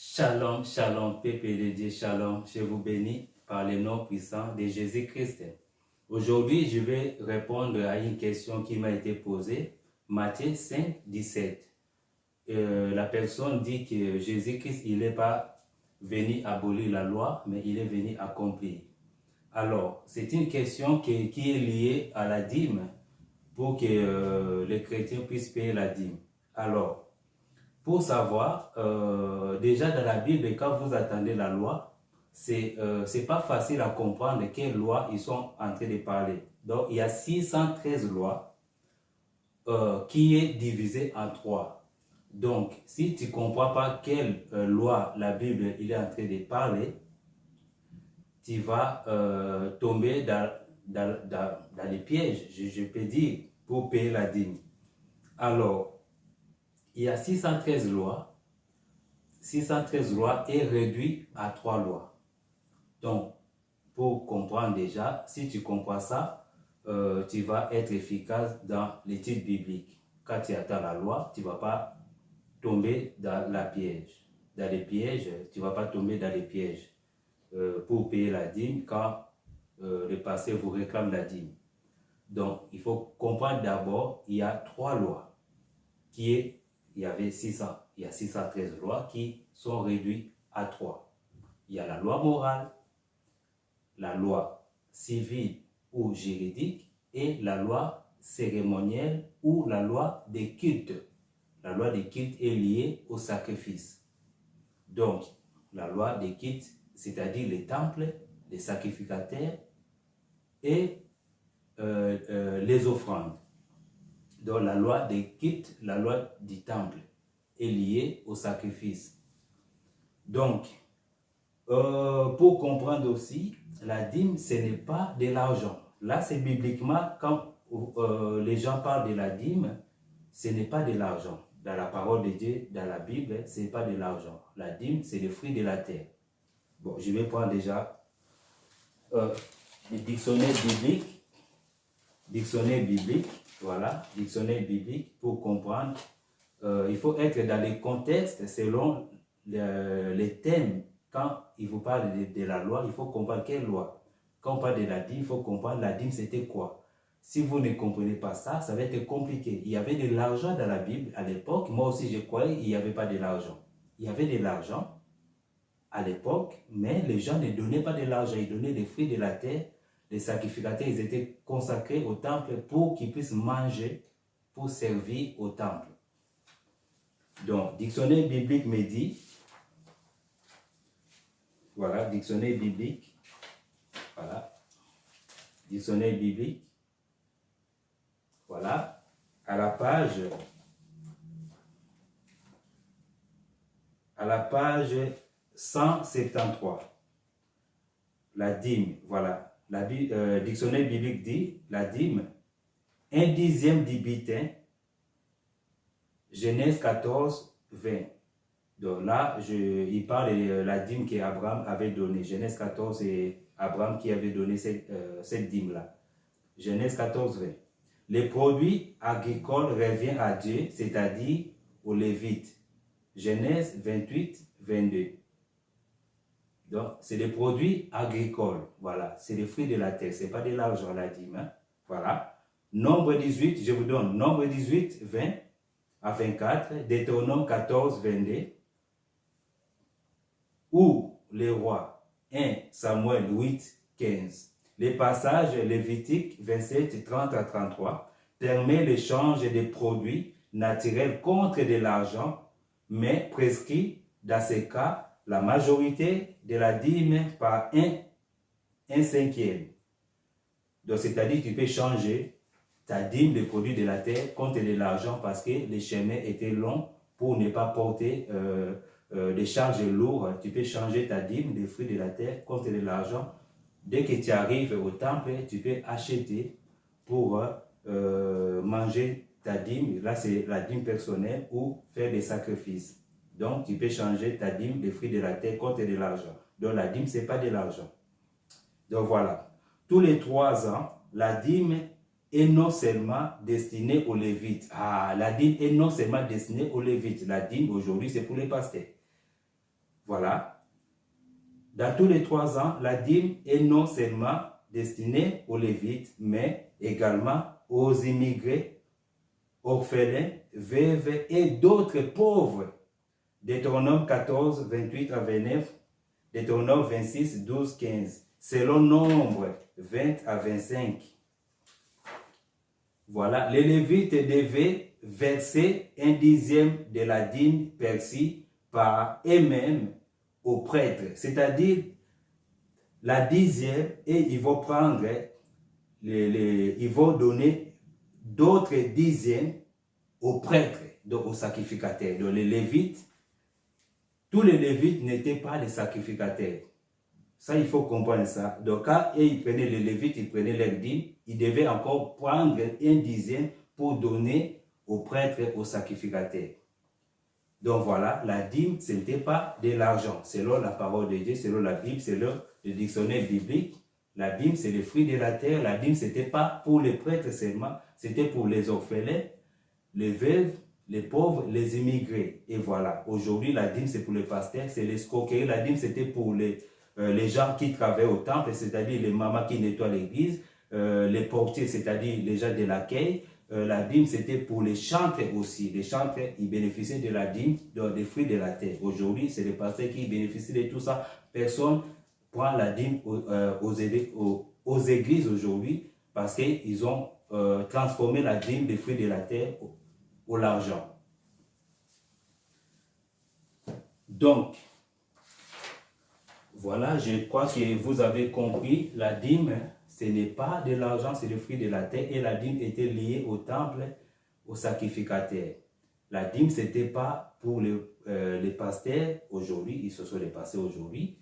Shalom, shalom, peuple de Dieu, shalom. Je vous bénis par le nom puissant de Jésus-Christ. Aujourd'hui, je vais répondre à une question qui m'a été posée. Matthieu 5, 17. La personne dit que Jésus-Christ, il n'est pas venu abolir la loi, mais il est venu accomplir. Alors, c'est une question qui est liée à la dîme pour que les chrétiens puissent payer la dîme. Alors, pour savoir, déjà dans la Bible, quand vous attendez la loi, c'est pas facile à comprendre de quelle loi ils sont en train de parler. Donc, il y a 613 lois qui est divisée en trois. Donc, si tu ne comprends pas quelle loi la Bible il est en train de parler, tu vas tomber dans les pièges, je peux dire, pour payer la dîme. Alors, il y a 613 lois. 613 lois est réduit à 3 lois. Donc, pour comprendre déjà, si tu comprends ça, tu vas être efficace dans l'étude biblique. Quand tu attends la loi, tu ne vas pas tomber dans la piège. Dans les pièges, tu ne vas pas tomber dans les pièges pour payer la dîme quand le passé vous réclame la dîme. Donc, il faut comprendre d'abord, il y a 3 lois il y a 613 lois qui sont réduites à 3. Il y a la loi morale, la loi civile ou juridique et la loi cérémonielle ou la loi des cultes. La loi des cultes est liée au sacrifice. Donc, la loi des cultes, c'est-à-dire les temples, les sacrificateurs et les offrandes. Donc la loi des cultes, la loi du temple est liée au sacrifice. Donc, pour comprendre aussi, la dîme, ce n'est pas de l'argent. Là, c'est bibliquement, quand les gens parlent de la dîme, ce n'est pas de l'argent. Dans la parole de Dieu, dans la Bible, ce n'est pas de l'argent. La dîme, c'est le fruit de la terre. Bon, je vais prendre déjà le dictionnaire biblique. Dictionnaire biblique. Voilà, dictionnaire biblique pour comprendre. Il faut être dans les contextes selon les thèmes. Quand il vous parle de la loi, il faut comprendre quelle loi. Quand on parle de la dîme, il faut comprendre la dîme c'était quoi. Si vous ne comprenez pas ça, ça va être compliqué. Il y avait de l'argent dans la Bible à l'époque. Moi aussi, je croyais qu'il n'y avait pas de l'argent. Il y avait de l'argent à l'époque, mais les gens ne donnaient pas de l'argent. Ils donnaient des fruits de la terre. Les sacrificateurs, ils étaient consacrés au temple pour qu'ils puissent manger, pour servir au temple. Donc, dictionnaire biblique me dit, voilà, dictionnaire biblique, voilà, dictionnaire biblique, voilà, à la page 173, la dîme, voilà. Dictionnaire biblique dit, la dîme, 1/10 du butin, Genèse 14, 20. Donc là, il parle de la dîme qu'Abraham avait donnée. Genèse 14, c'est Abraham qui avait donné cette dîme-là. Genèse 14, 20. Les produits agricoles reviennent à Dieu, c'est-à-dire aux Lévites. Genèse 28, 22. Donc, c'est des produits agricoles. Voilà, c'est des fruits de la terre. Ce n'est pas de l'argent, la dîme. Hein? Voilà. Nombre 18, je vous donne Nombre 18, 20 à 24. Deutéronome 14, 22. Ou les rois 1 Samuel 8, 15. Les passages lévitiques 27, 30 à 33 permet l'échange des produits naturels contre de l'argent, mais prescrit dans ces cas la majorité de la dîme par un cinquième. Donc, c'est-à-dire que tu peux changer ta dîme, les produits de la terre, contre de l'argent parce que les chemins étaient longs pour ne pas porter des charges lourdes. Tu peux changer ta dîme, les fruits de la terre, contre de l'argent. Dès que tu arrives au temple, tu peux acheter pour manger ta dîme. Là, c'est la dîme personnelle ou faire des sacrifices. Donc, tu peux changer ta dîme, les fruits de la terre, contre de l'argent. Donc, la dîme, ce n'est pas de l'argent. Donc, voilà. Tous les 3 ans, la dîme est non seulement destinée aux Lévites. Ah, la dîme est non seulement destinée aux Lévites. La dîme, aujourd'hui, c'est pour les pasteurs. Voilà. Dans tous les 3 ans, la dîme est non seulement destinée aux Lévites, mais également aux immigrés, orphelins, veuves et d'autres pauvres. Deutéronome 14, 28 à 29, Deutéronome 26, 12, 15. Selon Nombre 20 à 25. Voilà, les Lévites devaient verser 1/10 de la dîme perçue par eux-mêmes aux prêtres, c'est-à-dire la 10e, et ils vont prendre, ils vont donner d'autres 10e aux prêtres, donc aux sacrificateurs. Donc les Lévites, tous les Lévites n'étaient pas des sacrificateurs. Ça, il faut comprendre ça. Donc, quand ils prenaient les Lévites, ils prenaient leur dîme, ils devaient encore prendre 1/10 pour donner aux prêtres, aux sacrificateurs. Donc voilà, la dîme, ce n'était pas de l'argent. Selon la parole de Dieu, selon la Bible, selon le dictionnaire biblique, la dîme, c'est le fruit de la terre. La dîme, ce n'était pas pour les prêtres seulement, c'était pour les orphelins, les veuves, les pauvres, les immigrés. Et voilà, aujourd'hui, la dîme, c'est pour les pasteurs, c'est l'escroquerie. La dîme, c'était pour les gens qui travaillent au temple, c'est-à-dire les mamans qui nettoient l'église, les portiers, c'est-à-dire les gens de l'accueil. La dîme, c'était pour les chantres aussi. Les chantres, ils bénéficiaient de la dîme, des fruits de la terre. Aujourd'hui, c'est les pasteurs qui bénéficient de tout ça. Personne prend la dîme aux églises aujourd'hui parce qu'ils ont transformé la dîme des fruits de la terre au l'argent. Donc, voilà, je crois que vous avez compris, la dîme, ce n'est pas de l'argent, c'est le fruit de la terre. Et la dîme était liée au temple, au sacrificateur. La dîme, ce n'était pas pour les pasteurs aujourd'hui, ils se sont les pasteurs aujourd'hui.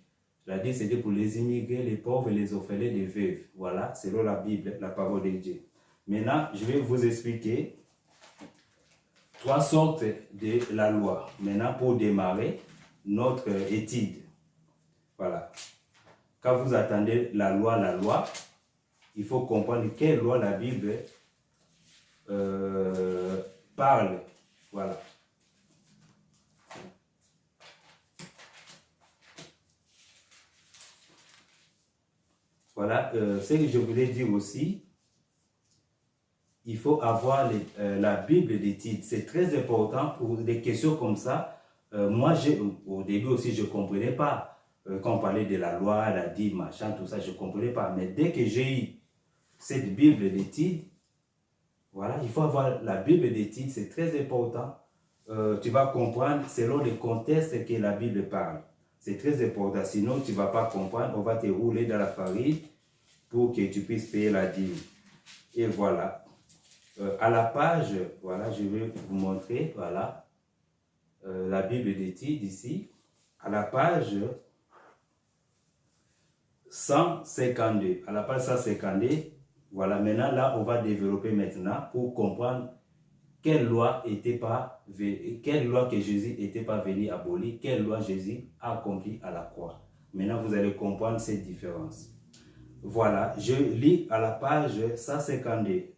La dîme, c'était pour les immigrés, les pauvres, les orphelins, les veuves. Voilà, selon la Bible, la parole de Dieu. Maintenant, je vais vous expliquer 3 sortes de la loi. Maintenant, pour démarrer notre étude. Voilà. Quand vous attendez la loi, il faut comprendre quelle loi la Bible parle. Voilà. Voilà, ce que je voulais dire aussi, il faut avoir la Bible d'étude. C'est très important pour des questions comme ça. Moi, au début aussi, je ne comprenais pas. Quand on parlait de la loi, la dîme, machin, tout ça, je ne comprenais pas. Mais dès que j'ai eu cette Bible d'étude, voilà, il faut avoir la Bible d'étude, c'est très important. Tu vas comprendre selon le contexte que la Bible parle. C'est très important, sinon tu ne vas pas comprendre, on va te rouler dans la farine pour que tu puisses payer la dîme. Et voilà. À la page, voilà, je vais vous montrer, voilà, la Bible d'étude ici. À la page 152. À la page 152, voilà, maintenant là, on va développer maintenant pour comprendre quelle loi que Jésus n'était pas venu abolir, quelle loi Jésus a accompli à la croix. Maintenant, vous allez comprendre cette différence. Voilà, je lis à la page 152.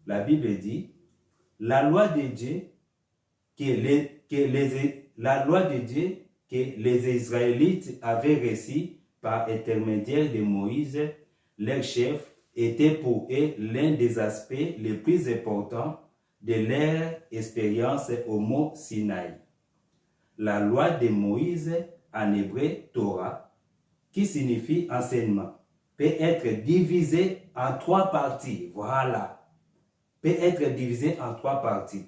La Bible dit, la loi de Dieu que les Israélites avaient reçue par intermédiaire de Moïse, leur chef, était pour eux l'un des aspects les plus importants de leur expérience au mont Sinaï. La loi de Moïse, en hébreu Torah, qui signifie enseignement, peut être divisée en 3 parties. Voilà. Peut être divisée en 3 parties.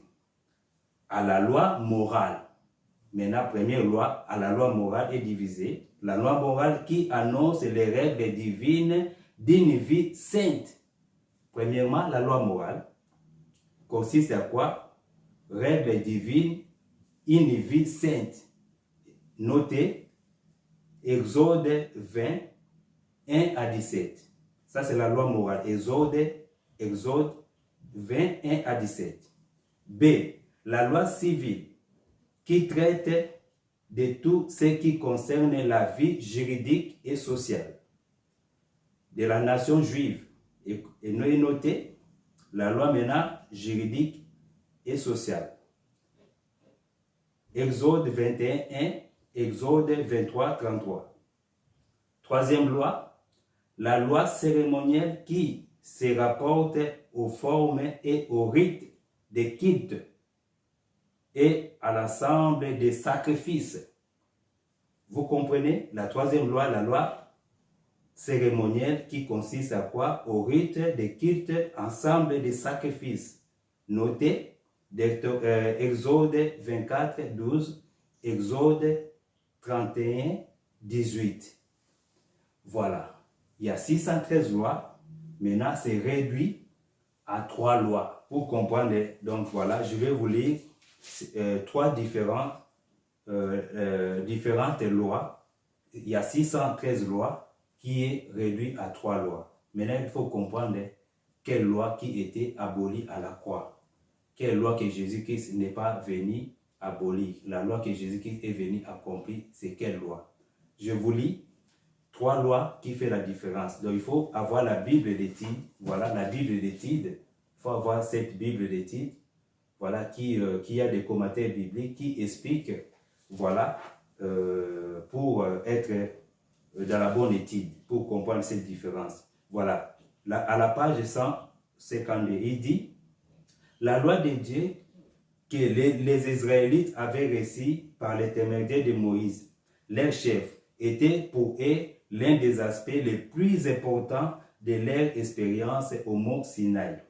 À la loi morale. Maintenant, première loi, à la loi morale est divisée. La loi morale qui annonce les règles divines d'une vie sainte. Premièrement, la loi morale consiste à quoi? Règles divines, une vie sainte. Notez, Exode 20, 1 à 17. Ça, c'est la loi morale. Exode 20, 1 à 17. B. La loi civile qui traite de tout ce qui concerne la vie juridique et sociale de la nation juive. Et notez la loi maintenant juridique et sociale. Exode 21, 1 Exode 23, 33. Troisième loi, la loi cérémonielle qui se rapporte aux formes et aux rites des cultes et à l'ensemble des sacrifices. Vous comprenez? La troisième loi, la loi cérémonielle qui consiste à quoi? Au rite des cultes, ensemble des sacrifices. Notez Exode 24, 12, Exode 31, 18. Voilà. Il y a 613 lois. Maintenant, c'est réduit à 3 lois. Pour comprendre, donc voilà, je vais vous lire 3 différentes lois. Il y a 613 lois qui est réduit à 3 lois. Maintenant, il faut comprendre quelle loi qui était abolie à la croix. Quelle loi que Jésus-Christ n'est pas venu abolir. La loi que Jésus-Christ est venu accomplir, c'est quelle loi? Je vous lis 3 lois qui font la différence. Donc, il faut avoir la Bible d'étude. Voilà, la Bible d'étude. Il faut avoir cette Bible d'étude. Voilà, qui a des commentaires bibliques qui expliquent, voilà, pour être dans la bonne étude, pour comprendre cette différence. Voilà, à la page 152, il dit, la loi de Dieu que les Israélites avaient reçue par l'intermédiaire de Moïse, leur chef, était pour eux l'un des aspects les plus importants de leur expérience au mont Sinaï.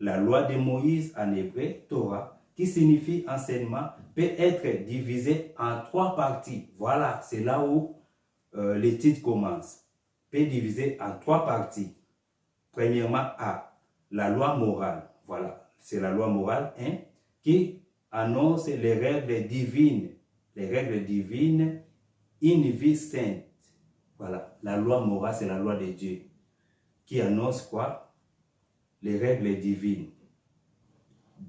La loi de Moïse en hébreu, Torah, qui signifie enseignement, peut être divisée en 3 parties. Voilà, c'est là où l'étude commence. Peut diviser en 3 parties. Premièrement, A, la loi morale. Voilà, c'est la loi morale 1 qui annonce les règles divines. Les règles divines, une vie sainte. Voilà, la loi morale, c'est la loi de Dieu. Qui annonce quoi? Les règles divines.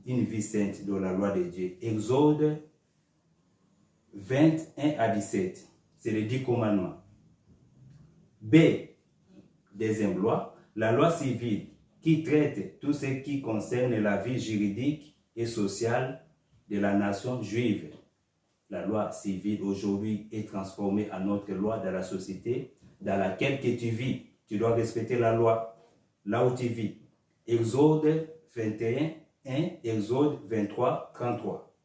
Une vie sainte de la loi de Dieu. Exode 21 à 17. C'est les 10 commandements. B, deuxième loi, la loi civile qui traite tout ce qui concerne la vie juridique et sociale de la nation juive. La loi civile aujourd'hui est transformée en autre loi dans la société dans laquelle que tu vis. Tu dois respecter la loi là où tu vis. Exode 21, 1, Exode 23, 33.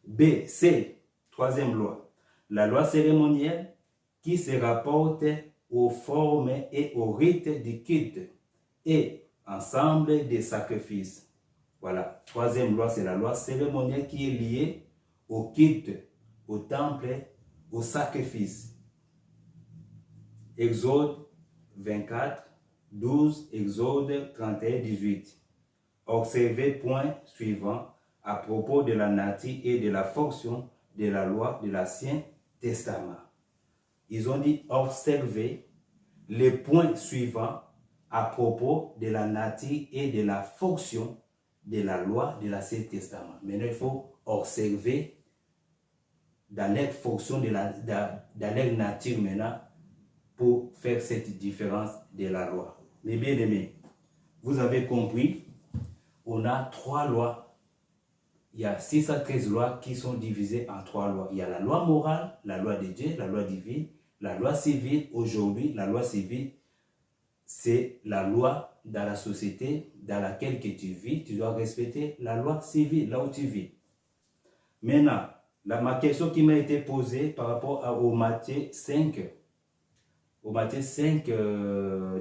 B, C, troisième loi. La loi cérémonielle qui se rapporte aux formes et aux rites du culte et ensemble des sacrifices. Voilà. Troisième loi, c'est la loi cérémonielle qui est liée au culte, au temple, au sacrifice. Exode 24, 12, Exode 31, 18. Observez point suivant à propos de la nature et de la fonction de la loi de l'Ancien Testament. Ils ont dit observer les points suivants à propos de la nature et de la fonction de la loi de l'Ancien Testament. Maintenant, il faut observer dans leur fonction, dans leur nature maintenant, pour faire cette différence de la loi. Mes bien-aimés, vous avez compris, on a 3 lois. Il y a 613 lois qui sont divisées en 3 lois. Il y a la loi morale, la loi de Dieu, la loi divine, la loi civile. Aujourd'hui, la loi civile, c'est la loi dans la société dans laquelle que tu vis. Tu dois respecter la loi civile là où tu vis. Maintenant, ma question qui m'a été posée par rapport au Matthieu 5, au Matthieu 5,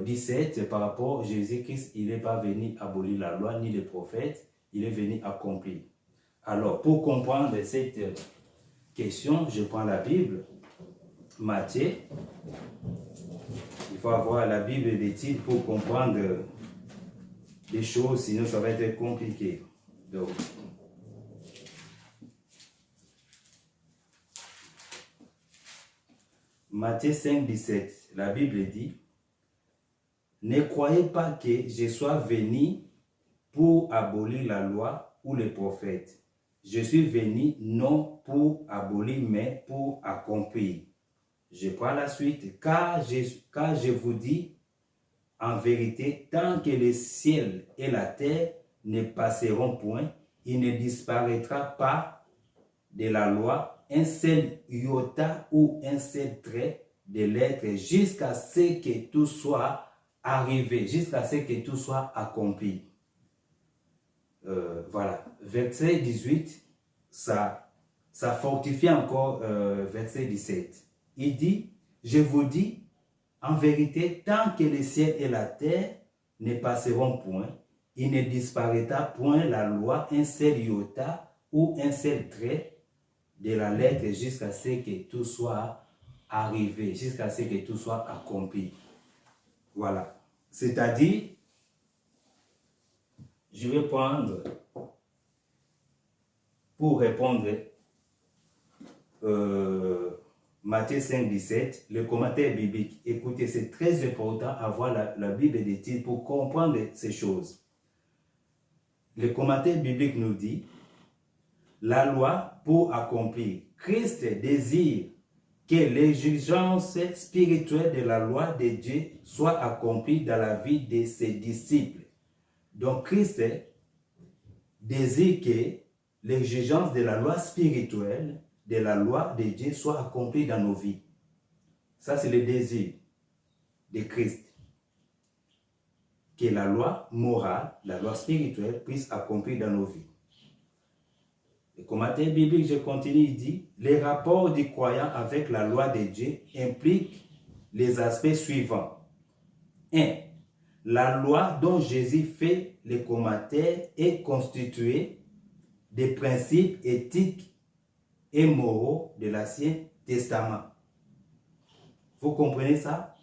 17, par rapport à Jésus-Christ, il n'est pas venu abolir la loi ni les prophètes, il est venu accomplir. Alors, pour comprendre cette question, je prends la Bible, Matthieu. Il faut avoir la Bible d'étude pour comprendre des choses, sinon ça va être compliqué. Donc, Matthieu 5, 17, la Bible dit, « Ne croyez pas que je sois venu pour abolir la loi ou les prophètes. Je suis venu non pour abolir, mais pour accomplir. » Je prends la suite, car je vous dis, en vérité, tant que le ciel et la terre ne passeront point, il ne disparaîtra pas de la loi un seul iota ou un seul trait de l'être jusqu'à ce que tout soit arrivé, jusqu'à ce que tout soit accompli. Voilà. Verset 18, ça fortifie encore verset 17. Il dit, je vous dis, en vérité, tant que le ciel et la terre ne passeront point, il ne disparaîtra point la loi, un seul iota ou un seul trait de la lettre jusqu'à ce que tout soit arrivé, jusqu'à ce que tout soit accompli. Voilà. C'est-à-dire, je vais prendre, pour répondre, Matthieu 5, 17, le commentaire biblique. Écoutez, c'est très important d'avoir la Bible d'étude pour comprendre ces choses. Le commentaire biblique nous dit, la loi pour accomplir. Christ désire que l'exigence spirituelle de la loi de Dieu soit accomplie dans la vie de ses disciples. Donc Christ désire que l'exigence de la loi spirituelle, de la loi de Dieu soit accomplie dans nos vies. Ça, c'est le désir de Christ. Que la loi morale, la loi spirituelle puisse accomplir dans nos vies. Le commentaire biblique, je continue, il dit, les rapports du croyant avec la loi de Dieu impliquent les aspects suivants. 1. La loi dont Jésus fait le commentaire est constituée des principes éthiques et moraux de l'Ancien Testament. Vous comprenez ça?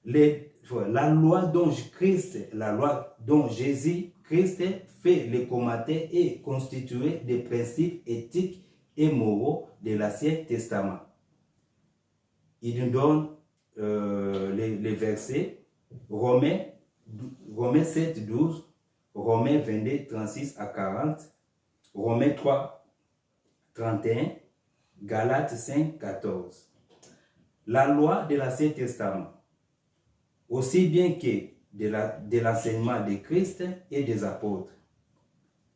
La loi dont Jésus Christ fait le commentaire est constituée des principes éthiques et moraux de l'Ancien Testament. Il nous donne les versets Romains 7, 12, Romains 22, 36 à 40, Romains 3, 31, Galates 5, 14. La loi de l'Ancien Testament, aussi bien que de l'enseignement de Christ et des apôtres.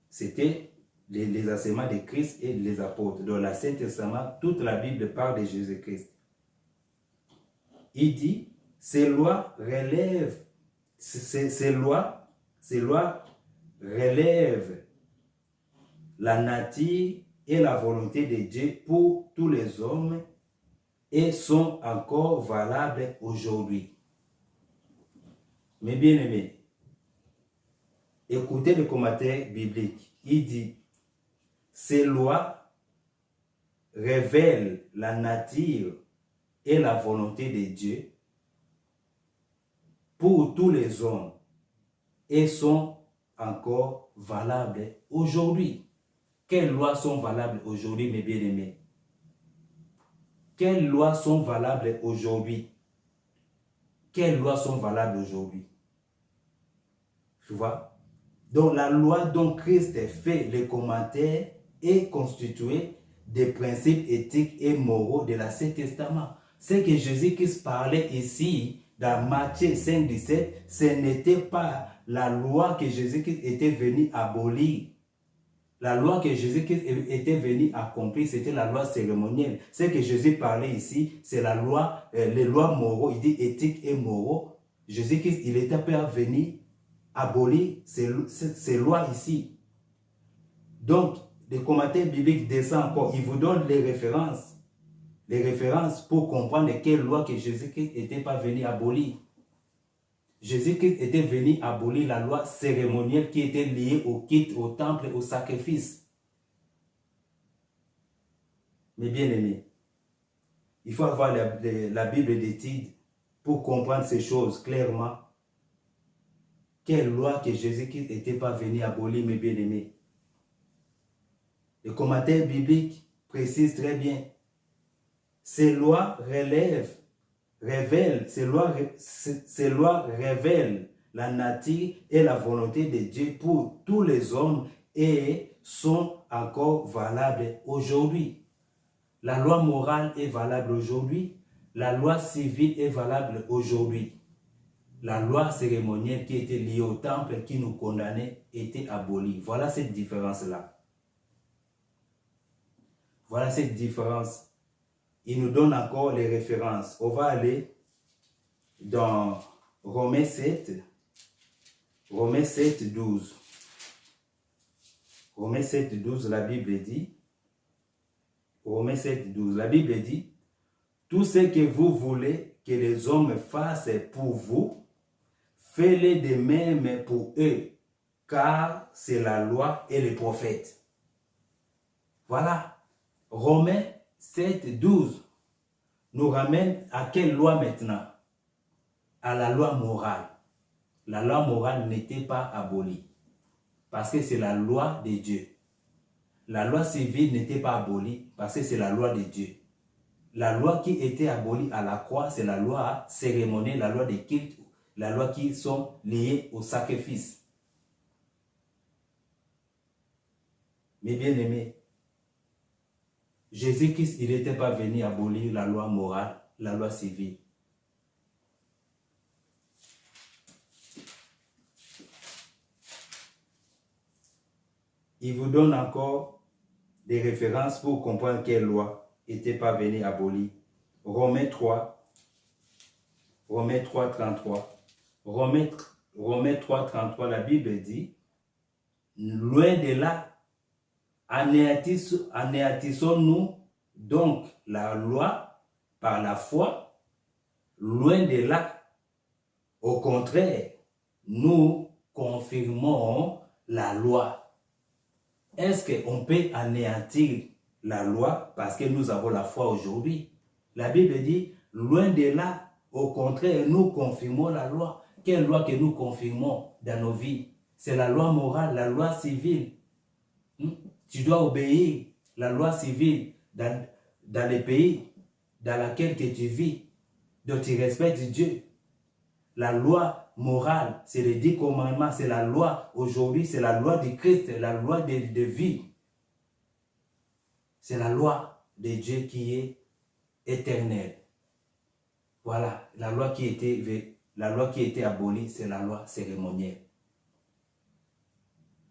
C'était les enseignements de Christ et des apôtres. Dans l'Ancien Testament, toute la Bible parle de Jésus-Christ. Il dit, ces lois relèvent la nature et la volonté de Dieu pour tous les hommes et sont encore valables aujourd'hui. Mes bien-aimés, écoutez le commentaire biblique. Il dit, ces lois révèlent la nature et la volonté de Dieu pour tous les hommes et sont encore valables aujourd'hui. Quelles lois sont valables aujourd'hui, mes bien-aimés? Quelles lois sont valables aujourd'hui? Quelles lois sont valables aujourd'hui? Tu vois? Donc la loi dont Christ fait les commentaires est constituée des principes éthiques et moraux de l'Ancien Testament. Ce que Jésus-Christ parlait ici dans Matthieu 5, 17, ce n'était pas la loi que Jésus-Christ était venu abolir. La loi que Jésus-Christ était venu accomplir, c'était la loi cérémonielle. Ce que Jésus parlait ici, c'est la loi, les lois moraux, il dit éthiques et moraux. Jésus-Christ, il était pas venu abolir ces lois ici. Donc, les commentaires bibliques descendent encore, ils vous donnent les références pour comprendre quelle loi que Jésus-Christ n'était pas venu abolir. Jésus-Christ était venu abolir la loi cérémonielle qui était liée au culte, au temple, au sacrifice. Mes bien-aimés, il faut avoir la Bible d'étude pour comprendre ces choses clairement. Quelle loi que Jésus-Christ n'était pas venu abolir, mes bien-aimés? Le commentaire biblique précise très bien. Ces lois révèlent la nature et la volonté de Dieu pour tous les hommes et sont encore valables aujourd'hui. La loi morale est valable aujourd'hui. La loi civile est valable aujourd'hui. La loi cérémonielle qui était liée au temple, qui nous condamnait, était abolie. Voilà cette différence-là. Voilà cette différence. Il nous donne encore les références. On va aller dans Romains 7, 12. Romains 7, 12, la Bible dit, Romains 7, 12, la Bible dit, tout ce que vous voulez que les hommes fassent pour vous, faites-le de même pour eux, car c'est la loi et les prophètes. Voilà. Romains 7, 12 nous ramène à quelle loi maintenant? À la loi morale. La loi morale n'était pas abolie, parce que c'est la loi de Dieu. La loi civile n'était pas abolie, parce que c'est la loi de Dieu. La loi qui était abolie à la croix, c'est la loi cérémonielle, la loi des cultes, la loi qui sont liées au sacrifice. Mes bien-aimés, Jésus-Christ, il n'était pas venu abolir la loi morale, la loi civile. Il vous donne encore des références pour comprendre quelle loi n'était pas venue abolir. Romains 3, 33. Romains 3, 33, la Bible dit, loin de là, anéantissons-nous donc la loi par la foi? Loin de là, au contraire, nous confirmons la loi. Est-ce qu'on peut anéantir la loi parce que nous avons la foi aujourd'hui? La Bible dit, loin de là, au contraire, nous confirmons la loi. Quelle loi que nous confirmons dans nos vies? C'est la loi morale, la loi civile. Tu dois obéir la loi civile dans les pays dans lesquels tu vis. Donc tu respectes Dieu. La loi morale, c'est les 10 commandements, c'est la loi. Aujourd'hui, c'est la loi de Christ, la loi de vie. C'est la loi de Dieu qui est éternelle. Voilà, la loi qui était abolie, c'est la loi cérémonielle.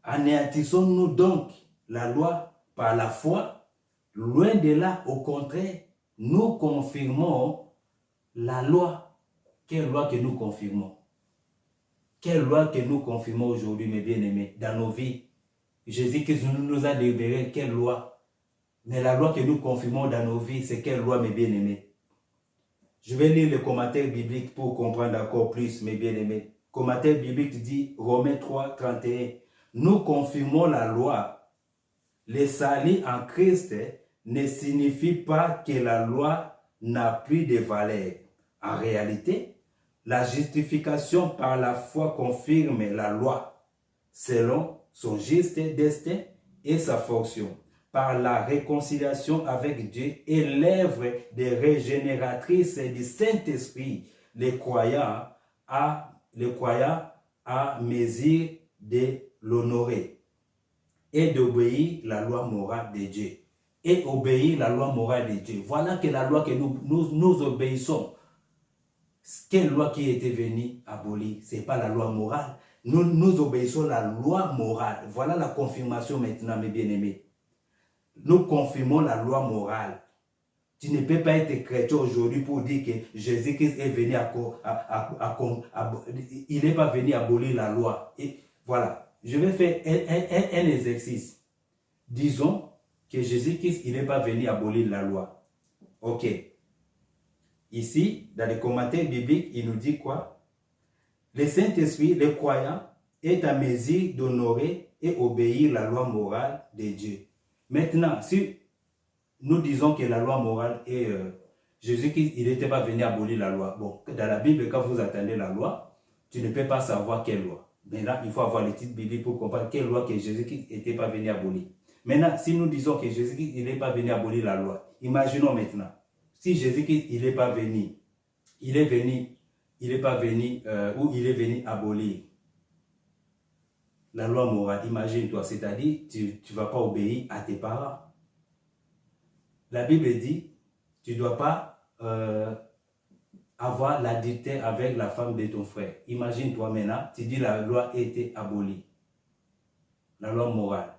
Anéantissons-nous donc la loi par la foi? Loin de là, au contraire, nous confirmons la loi. Quelle loi que nous confirmons? Quelle loi que nous confirmons aujourd'hui, mes bien-aimés, dans nos vies? Jésus-Christ nous a libérés, quelle loi? Mais la loi que nous confirmons dans nos vies, c'est quelle loi, mes bien-aimés? Je vais lire le commentaire biblique pour comprendre encore plus, mes bien-aimés. Commentaire biblique dit, Romains 3, 31, nous confirmons la loi. Le salut en Christ ne signifie pas que la loi n'a plus de valeur. En réalité, la justification par la foi confirme la loi selon son juste destin et sa fonction. Par la réconciliation avec Dieu et l'œuvre des régénératrices du Saint-Esprit, les croyants à mesure de l'honorer et d'obéir la loi morale de Dieu. Et obéir la loi morale de Dieu. Voilà que la loi que nous obéissons. Quelle loi qui était venue abolir? Ce n'est pas la loi morale. Nous obéissons la loi morale. Voilà la confirmation maintenant, mes bien-aimés. Nous confirmons la loi morale. Tu ne peux pas être chrétien aujourd'hui pour dire que Jésus-Christ est venu il n'est pas venu abolir la loi. Et voilà. Je vais faire un exercice. Disons que Jésus-Christ, il n'est pas venu abolir la loi. Ok. Ici, dans les commentaires bibliques, il nous dit quoi? Le Saint-Esprit, le croyant, est à mesure d'honorer et obéir la loi morale de Dieu. Maintenant, si nous disons que la loi morale est... Jésus-Christ, il n'était pas venu abolir la loi. Bon, dans la Bible, quand vous attendez la loi, tu ne peux pas savoir quelle loi. Maintenant, il faut avoir les titres bibliques pour comprendre quelle loi que Jésus-Christ n'était pas venu abolir. Maintenant, si nous disons que Jésus-Christ, il n'est pas venu abolir la loi, imaginons maintenant, si Jésus-Christ, il n'est pas venu, il est venu abolir la loi morale, imagine-toi, c'est-à-dire, tu ne vas pas obéir à tes parents. La Bible dit, tu ne dois pas avoir l'adultère avec la femme de ton frère. Imagine-toi maintenant, tu dis la loi a été abolie. La loi morale.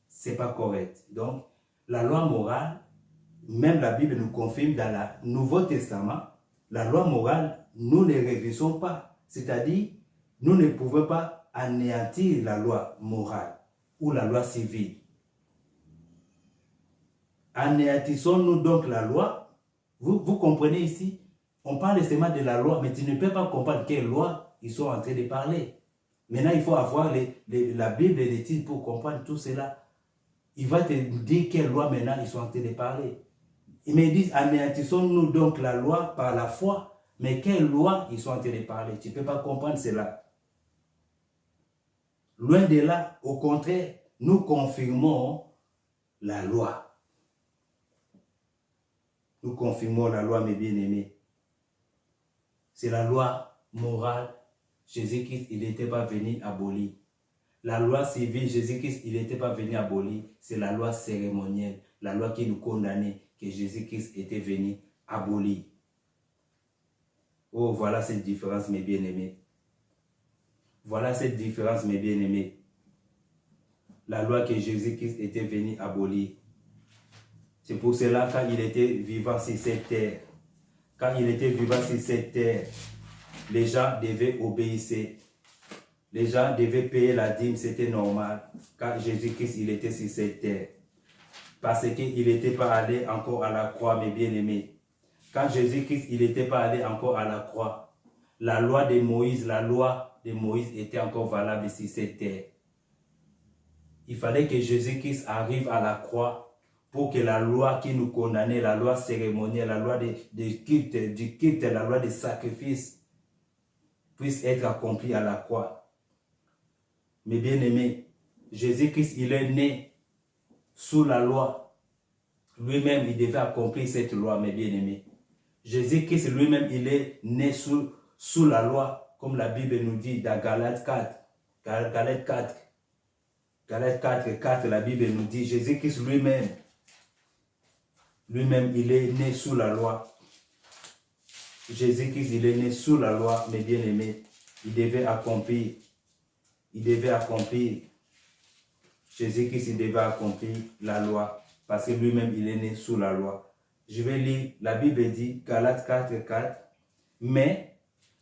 Ce n'est pas correct. Donc, La loi morale, même la Bible nous confirme dans le Nouveau Testament, la loi morale, nous ne révisons pas. C'est-à-dire, nous ne pouvons pas anéantir la loi morale ou la loi civile. Anéantissons-nous donc la loi? Vous comprenez ici? On parle seulement de la loi, mais tu ne peux pas comprendre quelle loi ils sont en train de parler. Maintenant, il faut avoir la Bible et les titres pour comprendre tout cela. Il va te dire quelle loi maintenant ils sont en train de parler. Ils me disent, anéantissons-nous donc la loi par la foi. Mais quelle loi ils sont en train de parler? Tu ne peux pas comprendre cela. Loin de là, au contraire, nous confirmons la loi. Nous confirmons la loi, mes bien-aimés. C'est la loi morale. Jésus-Christ, il n'était pas venu abolir. La loi civile, Jésus-Christ, il n'était pas venu abolir. C'est la loi cérémonielle, la loi qui nous condamnait, que Jésus-Christ était venu abolir. Oh, voilà cette différence, mes bien-aimés. Voilà cette différence, mes bien-aimés. La loi que Jésus-Christ était venu abolir. C'est pour cela, quand il était vivant sur cette terre, les gens devaient obéir. Les gens devaient payer la dîme, c'était normal. Quand Jésus-Christ, il était sur cette terre. Parce qu'il n'était pas allé encore à la croix, mes bien-aimés. Quand Jésus-Christ, il n'était pas allé encore à la croix, la loi de Moïse était encore valable sur cette terre. Il fallait que Jésus-Christ arrive à la croix pour que la loi qui nous condamnait, la loi cérémonielle, la loi du culte, la loi des sacrifices, puisse être accomplie à la croix. Mes bien-aimés, Jésus-Christ, il est né sous la loi. Lui-même, il devait accomplir cette loi, mes bien-aimés. Jésus-Christ lui-même, il est né sous la loi, comme la Bible nous dit dans Galates 4. Galates 4, la Bible nous dit, Jésus-Christ lui-même, il est né sous la loi. Jésus-Christ, il est né sous la loi, mes bien-aimés. Il devait accomplir. Jésus-Christ, il devait accomplir la loi, parce que lui-même, il est né sous la loi. Je vais lire, la Bible dit, Galates 4, mais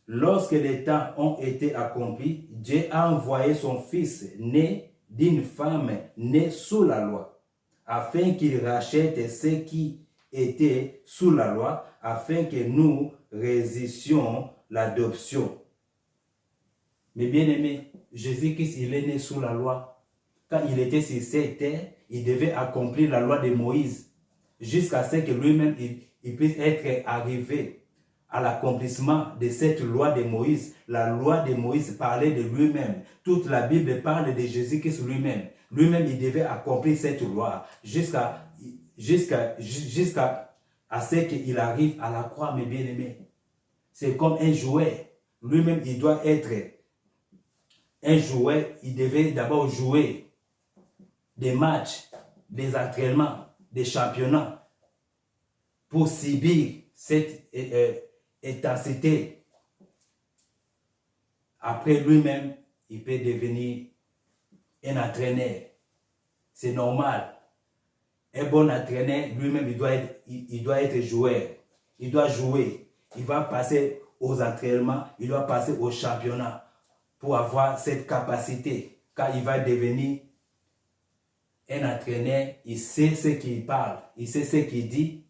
lorsque les temps ont été accomplis, Dieu a envoyé son Fils, né d'une femme née sous la loi, afin qu'il rachète ceux qui étaient sous la loi, afin que nous résistions l'adoption. Mais bien aimés, Jésus-Christ, il est né sous la loi. Quand il était sur cette terre, il devait accomplir la loi de Moïse, jusqu'à ce que lui-même, il puisse être arrivé à l'accomplissement de cette loi de Moïse. La loi de Moïse parlait de lui-même. Toute la Bible parle de Jésus-Christ lui-même. Lui-même, il devait accomplir cette loi jusqu'à ce qu'il arrive à la croix, mes bien-aimés. C'est comme un jouet. Lui-même, il doit être un jouet. Il devait d'abord jouer des matchs, des entraînements, des championnats pour subir cette intensité. Après lui-même, il peut devenir un entraîneur. C'est normal. Un bon entraîneur, lui-même, il doit être joueur. Il doit jouer. Il va passer aux entraînements, il doit passer au championnat pour avoir cette capacité. Quand il va devenir un entraîneur, il sait ce qu'il parle, il sait ce qu'il dit,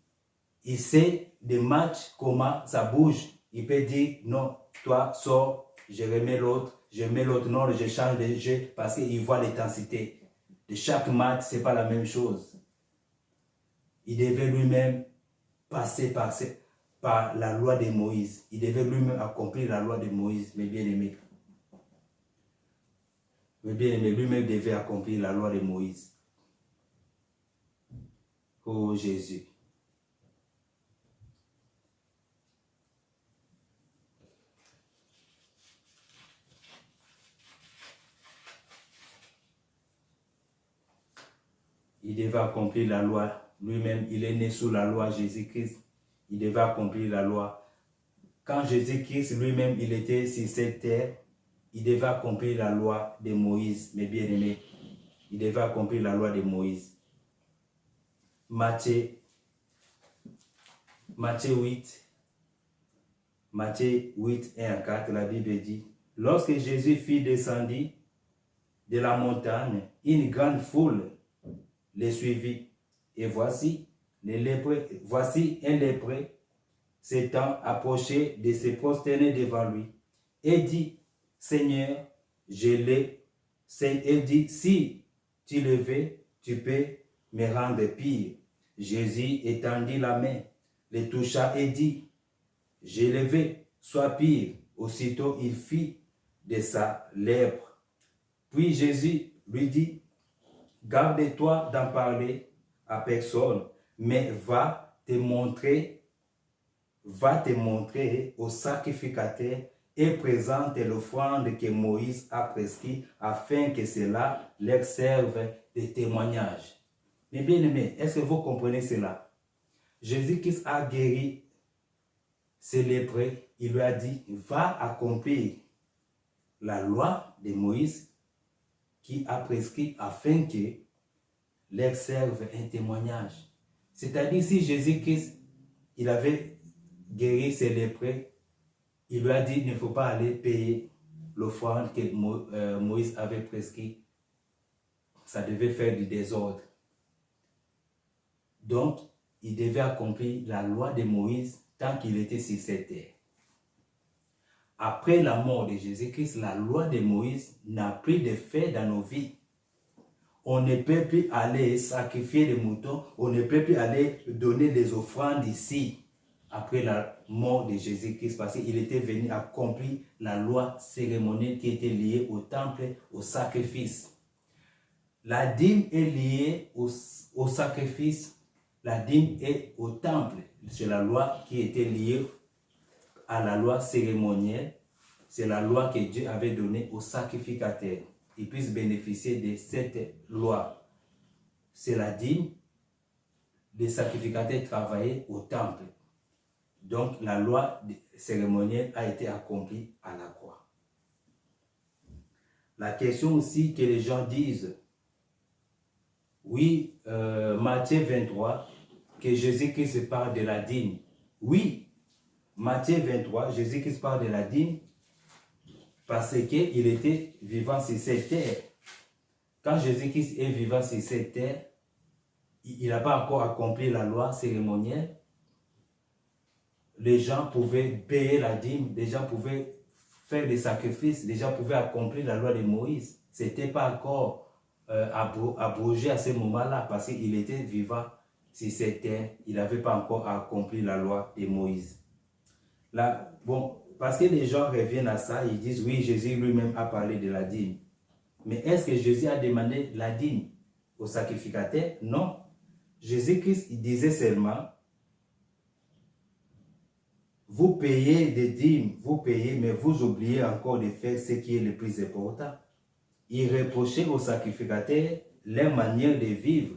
il sait des matchs, comment ça bouge. Il peut dire, non, toi, sors, je remets l'autre, non, je change de jeu, parce qu'il voit l'intensité. De chaque match, ce n'est pas la même chose. Il devait lui-même passer par la loi de Moïse. Il devait lui-même accomplir la loi de Moïse, mes bien-aimés. Mes bien-aimés, lui-même devait accomplir la loi de Moïse. Oh Jésus. Il devait accomplir la loi. Lui-même, il est né sous la loi, Jésus-Christ. Il devait accomplir la loi. Quand Jésus-Christ lui-même, il était sur cette terre, il devait accomplir la loi de Moïse, mes bien-aimés. Il devait accomplir la loi de Moïse. Matthieu 8, 1 à 4, la Bible dit, lorsque Jésus fut descendu de la montagne, une grande foule les suivit. Et voici un lépreux s'étant approché de se prosterner devant lui et dit, Seigneur, et dit, si tu le veux, tu peux me rendre pire. Jésus étendit la main, le toucha et dit, je le veux, sois pire. Aussitôt il fit de sa lèpre. Puis Jésus lui dit, garde-toi d'en parler à personne, mais va te montrer au sacrificateur et présente l'offrande que Moïse a prescrite afin que cela leur serve de témoignage. Mais bien aimés, est-ce que vous comprenez cela? Jésus-Christ a guéri ce lépreux. Il lui a dit, va accomplir la loi de Moïse qui a prescrit afin que leur serve un témoignage. C'est-à-dire, si Jésus-Christ, il avait guéri ces lépreux, il lui a dit, il ne faut pas aller payer l'offrande que Moïse avait prescrit. Ça devait faire du désordre. Donc, il devait accomplir la loi de Moïse tant qu'il était sur cette terre. Après la mort de Jésus-Christ, la loi de Moïse n'a plus d'effet dans nos vies. On ne peut plus aller sacrifier les moutons, on ne peut plus aller donner des offrandes ici, après la mort de Jésus-Christ, parce qu'il était venu accomplir la loi cérémonielle qui était liée au temple, au sacrifice. La dîme est liée au sacrifice, la dîme est au temple. C'est la loi qui était liée à la loi cérémonielle. C'est la loi que Dieu avait donnée aux sacrificateurs. Ils puissent bénéficier de cette loi. C'est la dîme. Les sacrificateurs travaillaient au temple. Donc la loi cérémonielle a été accomplie à la croix. La question aussi que les gens disent, oui, Matthieu 23, que Jésus-Christ parle de la dîme. Oui, Matthieu 23, Jésus-Christ parle de la dîme parce qu'il était vivant sur cette terre. Quand Jésus-Christ est vivant sur cette terre, il n'a pas encore accompli la loi cérémonielle. Les gens pouvaient payer la dîme, les gens pouvaient faire des sacrifices, les gens pouvaient accomplir la loi de Moïse. Ce n'était pas encore abrogé à ce moment-là parce qu'il était vivant sur cette terre. Il n'avait pas encore accompli la loi de Moïse. Là, bon, parce que les gens reviennent à ça, ils disent oui, Jésus lui-même a parlé de la dîme. Mais est-ce que Jésus a demandé la dîme au sacrificateur? Non. Jésus-Christ, il disait seulement, vous payez des dîmes, vous payez, mais vous oubliez encore de faire ce qui est le plus important. Il reprochait aux sacrificateurs leur manière de vivre.